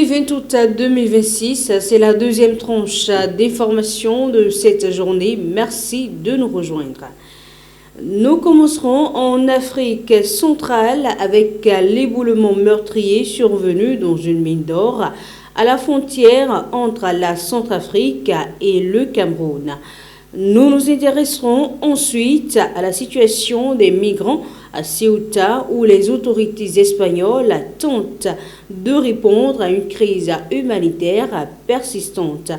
20 août 2026, c'est la deuxième tranche d'information de cette journée. Merci de nous rejoindre. Nous commencerons en Afrique centrale avec l'éboulement meurtrier survenu dans une mine d'or à la frontière entre la Centrafrique et le Cameroun. Nous nous intéresserons ensuite à la situation des migrants à Ceuta où les autorités espagnoles tentent de répondre à une crise humanitaire persistante.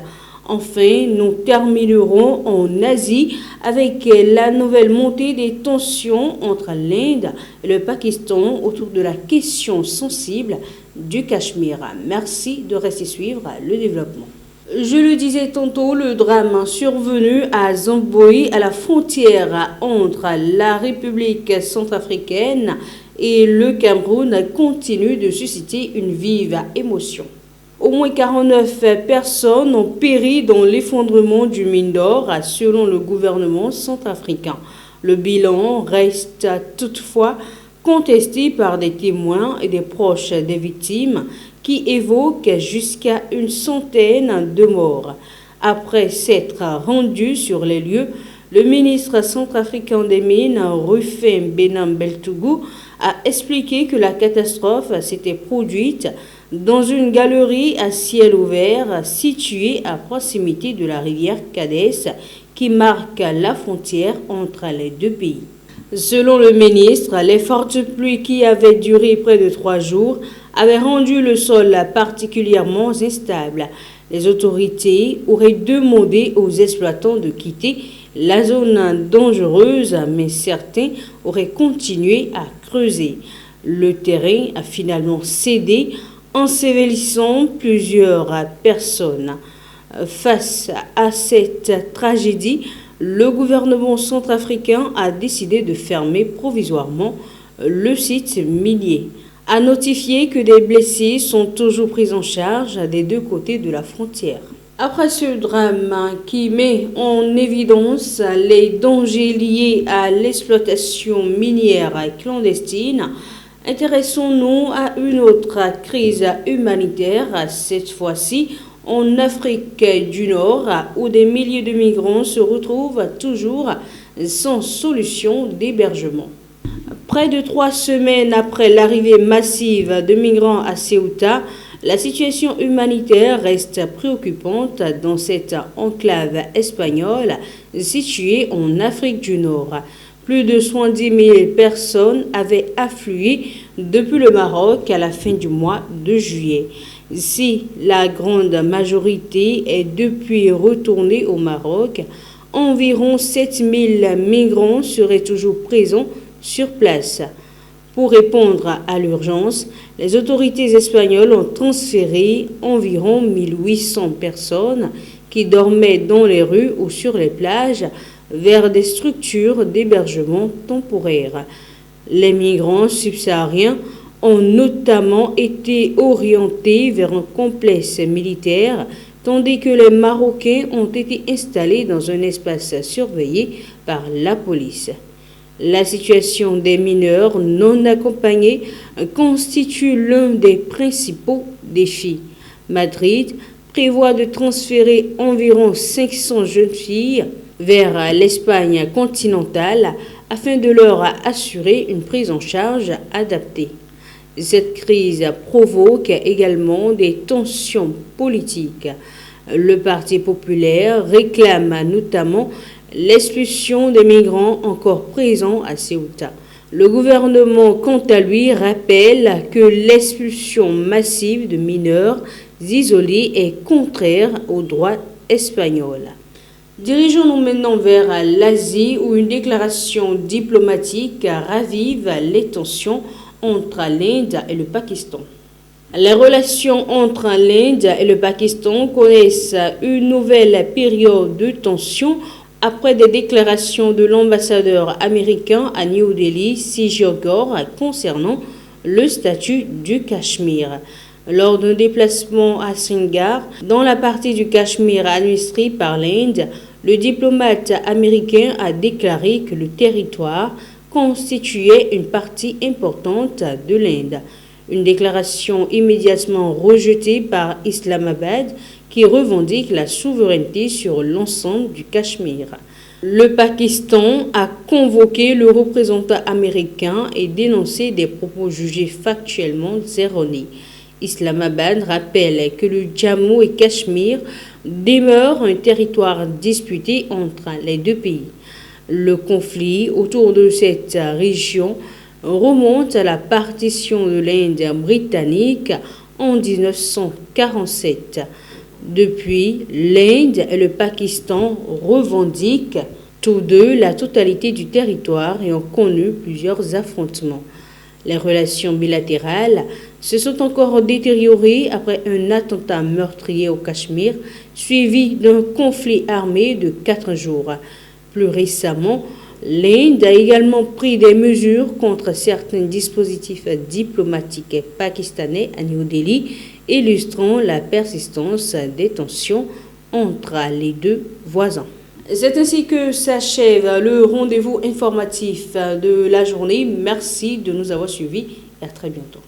Enfin, nous terminerons en Asie avec la nouvelle montée des tensions entre l'Inde et le Pakistan autour de la question sensible du Cachemire. Merci de rester suivre le développement. Je le disais tantôt, le drame survenu à Zamboi, à la frontière entre la République centrafricaine et le Cameroun, continue de susciter une vive émotion. Au moins 49 personnes ont péri dans l'effondrement du mine d'or, selon le gouvernement centrafricain. Le bilan reste toutefois contesté par des témoins et des proches des victimes qui évoquent jusqu'à une centaine de morts. Après s'être rendu sur les lieux, le ministre centrafricain des Mines, Rufin Benambeltougou, a expliqué que la catastrophe s'était produite dans une galerie à ciel ouvert située à proximité de la rivière Cadès qui marque la frontière entre les deux pays. Selon le ministre, les fortes pluies qui avaient duré près de 3 jours avaient rendu le sol particulièrement instable. Les autorités auraient demandé aux exploitants de quitter la zone dangereuse, mais certains auraient continué à creuser. Le terrain a finalement cédé, ensevelissant plusieurs personnes. Face à cette tragédie, le gouvernement centrafricain a décidé de fermer provisoirement le site minier. A notifié que des blessés sont toujours pris en charge des deux côtés de la frontière. Après ce drame qui met en évidence les dangers liés à l'exploitation minière clandestine, intéressons-nous à une autre crise humanitaire, cette fois-ci en Afrique du Nord, où des milliers de migrants se retrouvent toujours sans solution d'hébergement. Près de 3 semaines après l'arrivée massive de migrants à Ceuta, la situation humanitaire reste préoccupante dans cette enclave espagnole située en Afrique du Nord. Plus de 70 000 personnes avaient afflué depuis le Maroc à la fin du mois de juillet. Si la grande majorité est depuis retournée au Maroc, environ 7 000 migrants seraient toujours présents sur place. Pour répondre à l'urgence, les autorités espagnoles ont transféré environ 1800 personnes qui dormaient dans les rues ou sur les plages vers des structures d'hébergement temporaire. Les migrants subsahariens ont notamment été orientés vers un complexe militaire, tandis que les Marocains ont été installés dans un espace surveillé par la police. La situation des mineurs non accompagnés constitue l'un des principaux défis. Madrid prévoit de transférer environ 500 jeunes filles vers l'Espagne continentale afin de leur assurer une prise en charge adaptée. Cette crise provoque également des tensions politiques. Le Parti populaire réclame notamment l'expulsion des migrants encore présents à Ceuta. Le gouvernement, quant à lui, rappelle que l'expulsion massive de mineurs isolés est contraire au droit espagnol. Dirigeons-nous maintenant vers l'Asie où une déclaration diplomatique ravive les tensions entre l'Inde et le Pakistan. Les relations entre l'Inde et le Pakistan connaissent une nouvelle période de tension après des déclarations de l'ambassadeur américain à New Delhi, C.J. Gore, concernant le statut du Cachemire. Lors d'un déplacement à Srinagar, dans la partie du Cachemire administrée par l'Inde, le diplomate américain a déclaré que le territoire constituait une partie importante de l'Inde. Une déclaration immédiatement rejetée par Islamabad qui revendique la souveraineté sur l'ensemble du Cachemire. Le Pakistan a convoqué le représentant américain et dénoncé des propos jugés factuellement erronés. Islamabad rappelle que le Jammu et Cachemire demeure un territoire disputé entre les deux pays. Le conflit autour de cette région remonte à la partition de l'Inde britannique en 1947. Depuis, l'Inde et le Pakistan revendiquent tous deux la totalité du territoire et ont connu plusieurs affrontements. Les relations bilatérales se sont encore détériorées après un attentat meurtrier au Cachemire, suivi d'un conflit armé de 4 jours. Plus récemment, l'Inde a également pris des mesures contre certains dispositifs diplomatiques pakistanais à New Delhi, illustrant la persistance des tensions entre les deux voisins. C'est ainsi que s'achève le rendez-vous informatif de la journée. Merci de nous avoir suivis et à très bientôt.